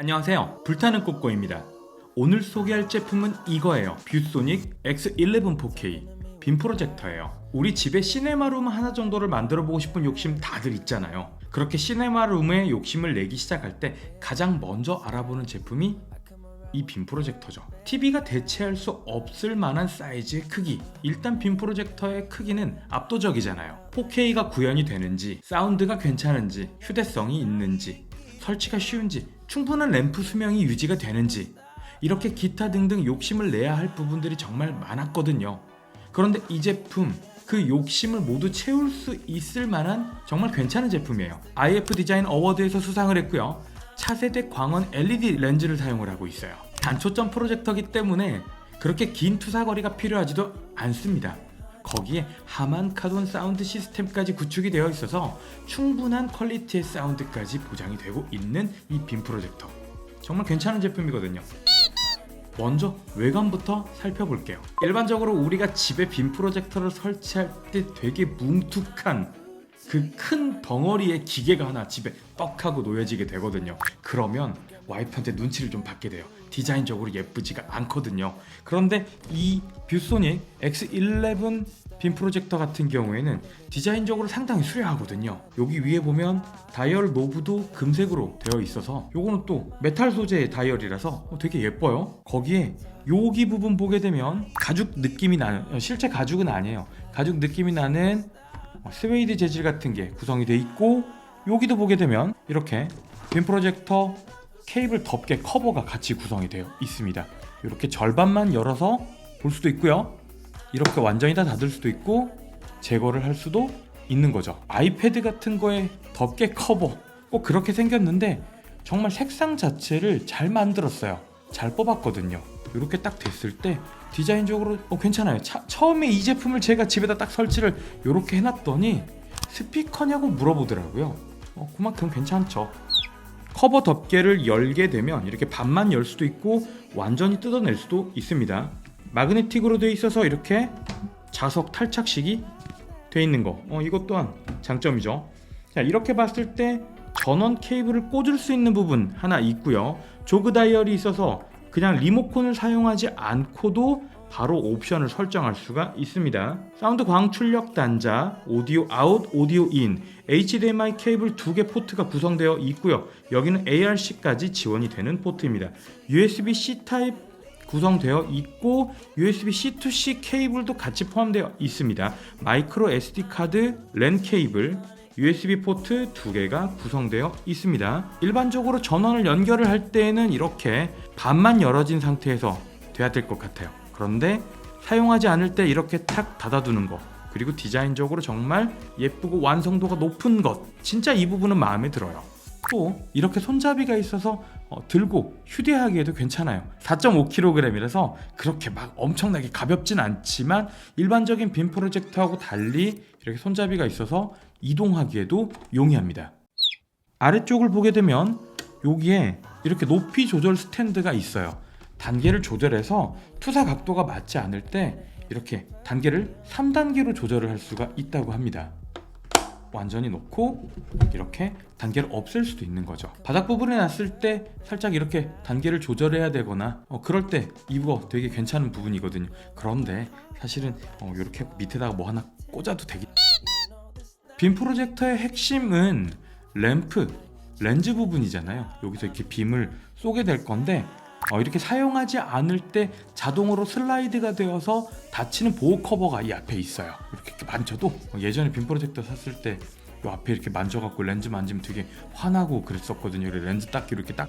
안녕하세요, 불타는 꼬꼬입니다. 오늘 소개할 제품은 이거예요. 뷰소닉 X11 4K 빔 프로젝터예요. 우리 집에 시네마룸 하나 정도를 만들어보고 싶은 욕심 다들 있잖아요. 그렇게 시네마룸에 욕심을 내기 시작할 때 가장 먼저 알아보는 제품이 이 빔 프로젝터죠. TV가 대체할 수 없을 만한 사이즈의 크기. 일단 빔 프로젝터의 크기는 압도적이잖아요. 4K가 구현이 되는지, 사운드가 괜찮은지, 휴대성이 있는지, 설치가 쉬운지, 충분한 램프 수명이 유지가 되는지, 이렇게 기타 등등 욕심을 내야 할 부분들이 정말 많았거든요. 그런데 이 제품, 그 욕심을 모두 채울 수 있을 만한 정말 괜찮은 제품이에요. IF 디자인 어워드에서 수상을 했고요. 차세대 광원 LED 렌즈를 사용을 하고 있어요. 단초점 프로젝터이기 때문에 그렇게 긴 투사거리가 필요하지도 않습니다. 거기에 하만카돈 사운드 시스템까지 구축이 되어 있어서 충분한 퀄리티의 사운드까지 보장이 되고 있는 이 빔 프로젝터, 정말 괜찮은 제품이거든요. 먼저 외관부터 살펴볼게요. 일반적으로 우리가 집에 빔 프로젝터를 설치할 때 되게 뭉툭한 그 큰 덩어리의 기계가 하나 집에 떡 하고 놓여지게 되거든요. 그러면 와이프한테 눈치를 좀 받게 돼요. 디자인적으로 예쁘지가 않거든요. 그런데 이 뷰소닉 X11 빔 프로젝터 같은 경우에는 디자인적으로 상당히 수려하거든요. 여기 위에 보면 다이얼 노브도 금색으로 되어 있어서, 요거는 또 메탈 소재의 다이얼이라서 되게 예뻐요. 거기에 여기 부분 보게 되면 가죽 느낌이 나는, 실제 가죽은 아니에요. 가죽 느낌이 나는 스웨이드 재질 같은 게 구성이 되어 있고, 여기도 보게 되면 이렇게 빔 프로젝터 케이블 덮개 커버가 같이 구성이 되어 있습니다. 이렇게 절반만 열어서 볼 수도 있고요, 이렇게 완전히 다 닫을 수도 있고 제거를 할 수도 있는 거죠. 아이패드 같은 거에 덮개 커버 꼭 그렇게 생겼는데 정말 색상 자체를 잘 만들었어요. 잘 뽑았거든요. 이렇게 딱 됐을 때 디자인적으로 괜찮아요. 처음에 이 제품을 제가 집에다 딱 설치를 이렇게 해놨더니 스피커냐고 물어보더라고요. 그만큼 괜찮죠. 커버 덮개를 열게 되면 이렇게 반만 열 수도 있고 완전히 뜯어낼 수도 있습니다. 마그네틱으로 되어 있어서 이렇게 자석 탈착식이 되어 있는 거, 이것 또한 장점이죠. 자, 이렇게 봤을 때 전원 케이블을 꽂을 수 있는 부분 하나 있고요. 조그 다이얼이 있어서 그냥 리모컨을 사용하지 않고도 바로 옵션을 설정할 수가 있습니다. 사운드 광출력 단자, 오디오 아웃, 오디오 인, HDMI 케이블 2개 포트가 구성되어 있고요. 여기는 ARC까지 지원이 되는 포트입니다. USB-C 타입 구성되어 있고 USB-C to C 케이블도 같이 포함되어 있습니다. 마이크로 SD 카드, 랜 케이블, USB 포트 2개가 구성되어 있습니다. 일반적으로 전원을 연결을 할 때에는 이렇게 반만 열어진 상태에서 돼야 될 것 같아요. 그런데 사용하지 않을 때 이렇게 탁 닫아두는 거, 그리고 디자인적으로 정말 예쁘고 완성도가 높은 것, 진짜 이 부분은 마음에 들어요. 또 이렇게 손잡이가 있어서 들고 휴대하기에도 괜찮아요. 4.5kg이라서 그렇게 막 엄청나게 가볍진 않지만 일반적인 빔 프로젝터하고 달리 이렇게 손잡이가 있어서 이동하기에도 용이합니다. 아래쪽을 보게 되면 여기에 이렇게 높이 조절 스탠드가 있어요. 단계를 조절해서 투사 각도가 맞지 않을 때 이렇게 단계를 3단계로 조절을 할 수가 있다고 합니다. 완전히 놓고 이렇게 단계를 없앨 수도 있는 거죠. 바닥 부분에 놨을 때 살짝 이렇게 단계를 조절해야 되거나 그럴 때 이거 되게 괜찮은 부분이거든요. 그런데 사실은 이렇게 밑에다가 뭐 하나 꽂아도 되겠. 빔 프로젝터의 핵심은 램프, 렌즈 부분이잖아요. 여기서 이렇게 빔을 쏘게 될 건데 이렇게 사용하지 않을 때 자동으로 슬라이드가 되어서 닫히는 보호 커버가 이 앞에 있어요. 이렇게 만져도, 예전에 빔 프로젝터 샀을 때 이 앞에 이렇게 만져갖고 렌즈 만지면 되게 화나고 그랬었거든요. 렌즈 닦기로 이렇게 딱,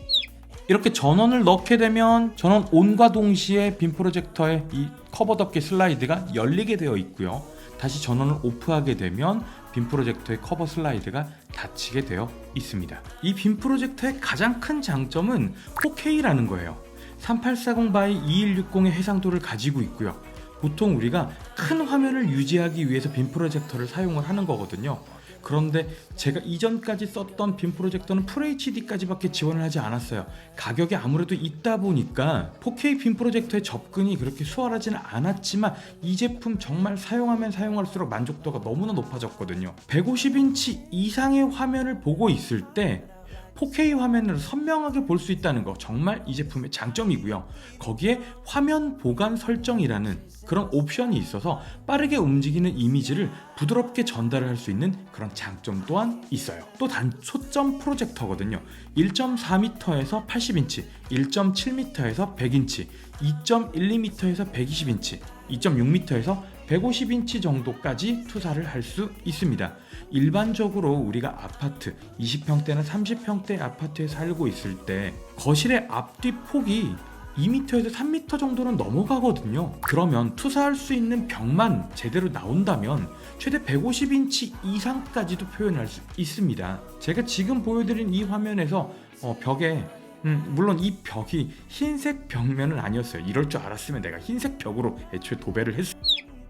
이렇게 전원을 넣게 되면 전원 온과 동시에 빔 프로젝터의 이 커버 덮개 슬라이드가 열리게 되어 있고요. 다시 전원을 오프하게 되면 빔 프로젝터의 커버 슬라이드가 닫히게 되어 있습니다. 이 빔 프로젝터의 가장 큰 장점은 4K라는 거예요. 3840x2160의 해상도를 가지고 있고요. 보통 우리가 큰 화면을 유지하기 위해서 빔 프로젝터를 사용을 하는 거거든요. 그런데 제가 이전까지 썼던 빔 프로젝터는 FHD까지밖에 지원을 하지 않았어요. 가격이 아무래도 있다 보니까 4K 빔 프로젝터의 접근이 그렇게 수월하지는 않았지만 이 제품 정말 사용하면 사용할수록 만족도가 너무나 높아졌거든요. 150인치 이상의 화면을 보고 있을 때 4K 화면으로 선명하게 볼 수 있다는 거 정말 이 제품의 장점이고요. 거기에 화면 보관 설정이라는 그런 옵션이 있어서 빠르게 움직이는 이미지를 부드럽게 전달을 할 수 있는 그런 장점 또한 있어요. 또 단초점 프로젝터거든요. 1.4m에서 80인치, 1.7m에서 100인치, 2.12m에서 120인치, 2.6m에서 150인치 정도까지 투사를 할 수 있습니다. 일반적으로 우리가 아파트 20평대나 30평대 아파트에 살고 있을 때 거실의 앞뒤 폭이 2m에서 3m 정도는 넘어가거든요. 그러면 투사할 수 있는 벽만 제대로 나온다면 최대 150인치 이상까지도 표현할 수 있습니다. 제가 지금 보여드린 이 화면에서 벽에 물론 이 벽이 흰색 벽면은 아니었어요. 이럴 줄 알았으면 내가 흰색 벽으로 애초에 도배를 했어요.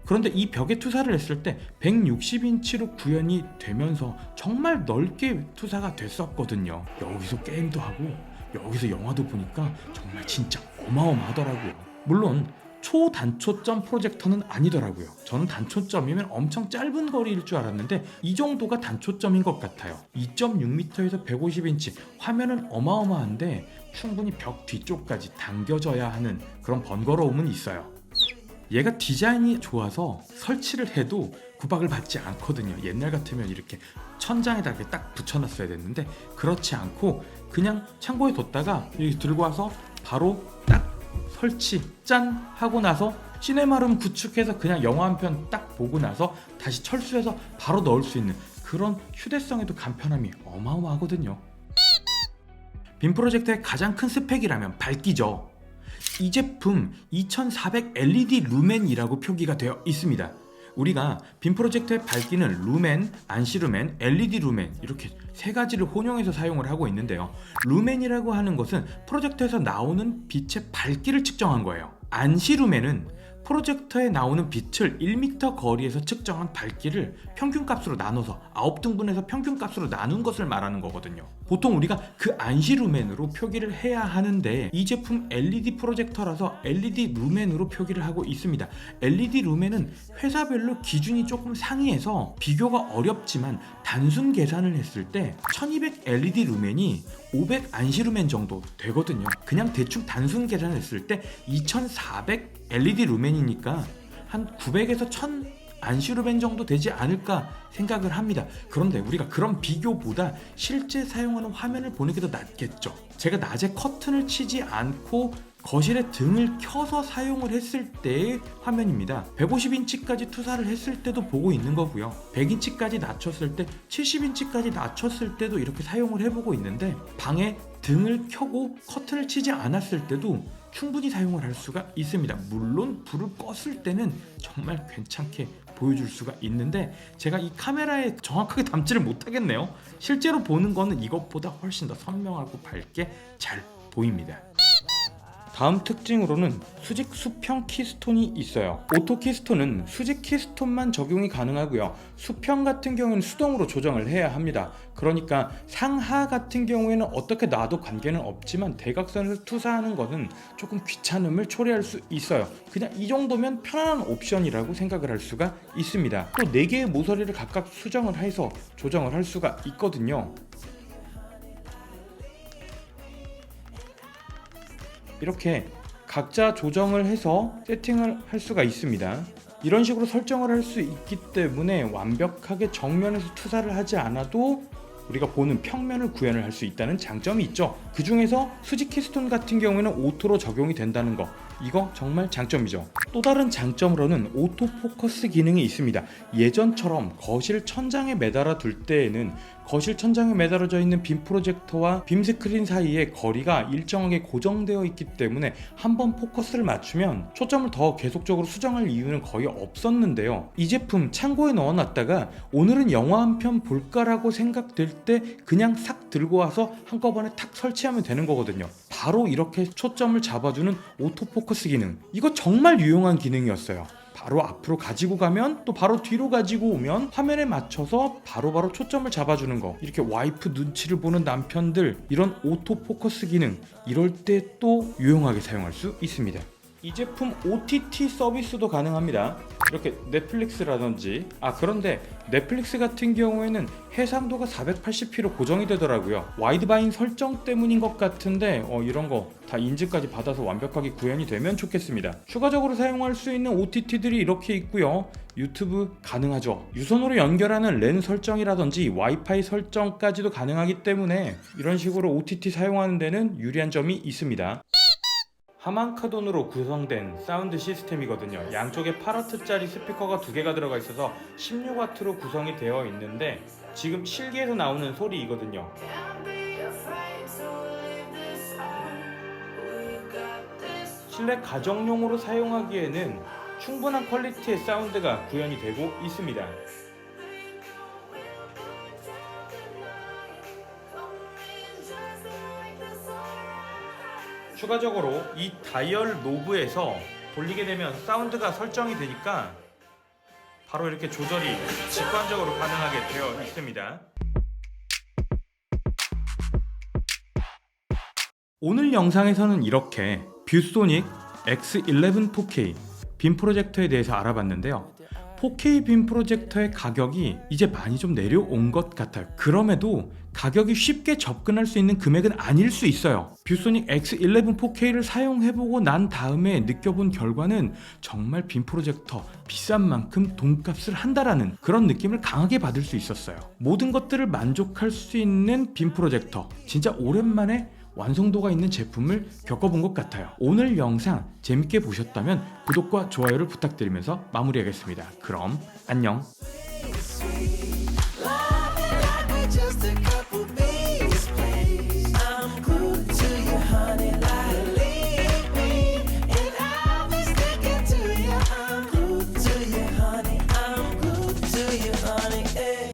그런데 이 벽에 투사를 했을 때 160인치로 구현이 되면서 정말 넓게 투사가 됐었거든요. 여기서 게임도 하고 여기서 영화도 보니까 정말 진짜 어마어마하더라고요. 물론 초단초점 프로젝터는 아니더라고요. 저는 단초점이면 엄청 짧은 거리일 줄 알았는데 이 정도가 단초점인 것 같아요. 2.6m에서 150인치 화면은 어마어마한데 충분히 벽 뒤쪽까지 당겨져야 하는 그런 번거로움은 있어요. 얘가 디자인이 좋아서 설치를 해도 구박을 받지 않거든요. 옛날 같으면 이렇게 천장에다 이렇게 딱 붙여놨어야 됐는데 그렇지 않고 그냥 창고에 뒀다가 이렇게 들고 와서 바로 딱 설치 짠 하고 나서 시네마룸 구축해서 그냥 영화 한 편 딱 보고 나서 다시 철수해서 바로 넣을 수 있는 그런 휴대성에도 간편함이 어마어마하거든요. 빔 프로젝터의 가장 큰 스펙이라면 밝기죠. 이 제품 2400 LED 루멘이라고 표기가 되어 있습니다. 우리가 빔 프로젝터의 밝기는 루멘, 안시 루멘, LED 루멘 이렇게 세 가지를 혼용해서 사용을 하고 있는데요. 루멘이라고 하는 것은 프로젝터에서 나오는 빛의 밝기를 측정한 거예요. 안시 루멘은 프로젝터에 나오는 빛을 1m 거리에서 측정한 밝기를 평균값으로 나눠서 9등분해서 평균값으로 나눈 것을 말하는 거거든요. 보통 우리가 그 안시 루멘으로 표기를 해야 하는데 이 제품 LED 프로젝터라서 LED 루멘으로 표기를 하고 있습니다. LED 루멘은 회사별로 기준이 조금 상이해서 비교가 어렵지만 단순 계산을 했을 때 1200 LED 루멘이 500 안시 루멘 정도 되거든요. 그냥 대충 단순 계산했을 때 2400 LED 루멘이니까 한 900에서 1000 안시 루멘 정도 되지 않을까 생각을 합니다. 그런데 우리가 그런 비교보다 실제 사용하는 화면을 보는 게 더 낫겠죠. 제가 낮에 커튼을 치지 않고 거실에 등을 켜서 사용을 했을 때의 화면입니다. 150인치까지 투사를 했을 때도 보고 있는 거고요. 100인치까지 낮췄을 때, 70인치까지 낮췄을 때도 이렇게 사용을 해보고 있는데 방에 등을 켜고 커튼을 치지 않았을 때도 충분히 사용을 할 수가 있습니다. 물론 불을 껐을 때는 정말 괜찮게 보여줄 수가 있는데 제가 이 카메라에 정확하게 담지를 못하겠네요. 실제로 보는 거는 이것보다 훨씬 더 선명하고 밝게 잘 보입니다. 다음 특징으로는 수직 수평 키스톤이 있어요. 오토 키스톤은 수직 키스톤만 적용이 가능하고요. 수평 같은 경우에는 수동으로 조정을 해야 합니다. 그러니까 상하 같은 경우에는 어떻게 놔도 관계는 없지만 대각선에서 투사하는 것은 조금 귀찮음을 초래할 수 있어요. 그냥 이 정도면 편안한 옵션이라고 생각을 할 수가 있습니다. 또 4개의 모서리를 각각 수정을 해서 조정을 할 수가 있거든요. 이렇게 각자 조정을 해서 세팅을 할 수가 있습니다. 이런 식으로 설정을 할 수 있기 때문에 완벽하게 정면에서 투사를 하지 않아도 우리가 보는 평면을 구현을 할 수 있다는 장점이 있죠. 그 중에서 수직 키스톤 같은 경우에는 오토로 적용이 된다는 거, 이거 정말 장점이죠. 또 다른 장점으로는 오토 포커스 기능이 있습니다. 예전처럼 거실 천장에 매달아 둘 때에는 거실 천장에 매달아져 있는 빔 프로젝터와 빔 스크린 사이에 거리가 일정하게 고정되어 있기 때문에 한번 포커스를 맞추면 초점을 더 계속적으로 수정할 이유는 거의 없었는데요. 이 제품 창고에 넣어놨다가 오늘은 영화 한 편 볼까라고 생각될 때 그냥 싹 들고 와서 한꺼번에 탁 설치하면 되는 거거든요. 바로 이렇게 초점을 잡아주는 오토 포커스 기능, 이거 정말 유용한 기능이었어요. 바로 앞으로 가지고 가면 또 바로 뒤로 가지고 오면 화면에 맞춰서 바로바로 초점을 잡아주는 거, 이렇게 와이프 눈치를 보는 남편들 이런 오토 포커스 기능 이럴 때 또 유용하게 사용할 수 있습니다. 이 제품 OTT 서비스도 가능합니다. 이렇게 넷플릭스라든지 그런데 넷플릭스 같은 경우에는 해상도가 480p로 고정이 되더라고요. 와이드바인 설정 때문인 것 같은데 이런 거 다 인증까지 받아서 완벽하게 구현이 되면 좋겠습니다. 추가적으로 사용할 수 있는 OTT들이 이렇게 있고요. 유튜브 가능하죠. 유선으로 연결하는 랜 설정이라든지 와이파이 설정까지도 가능하기 때문에 이런 식으로 OTT 사용하는 데는 유리한 점이 있습니다. 하만카돈으로 구성된 사운드 시스템이거든요. 양쪽에 8W짜리 스피커가 2개가 들어가 있어서 16W로 구성이 되어 있는데 지금 실기에서 나오는 소리이거든요. 실내 가정용으로 사용하기에는 충분한 퀄리티의 사운드가 구현이 되고 있습니다. 추가적으로 이 다이얼 노브에서 돌리게 되면 사운드가 설정이 되니까 바로 이렇게 조절이 직관적으로 가능하게 되어 있습니다. 오늘 영상에서는 이렇게 뷰소닉 X11 4K 빔 프로젝터에 대해서 알아봤는데요. 4K 빔 프로젝터의 가격이 이제 많이 좀 내려온 것 같아요. 그럼에도 가격이 쉽게 접근할 수 있는 금액은 아닐 수 있어요. 뷰소닉 X11 4K를 사용해보고 난 다음에 느껴본 결과는 정말 빔 프로젝터 비싼 만큼 돈값을 한다라는 그런 느낌을 강하게 받을 수 있었어요. 모든 것들을 만족할 수 있는 빔 프로젝터, 진짜 오랜만에 완성도가 있는 제품을 겪어본 것 같아요. 오늘 영상 재밌게 보셨다면 구독과 좋아요를 부탁드리면서 마무리하겠습니다. 그럼 안녕.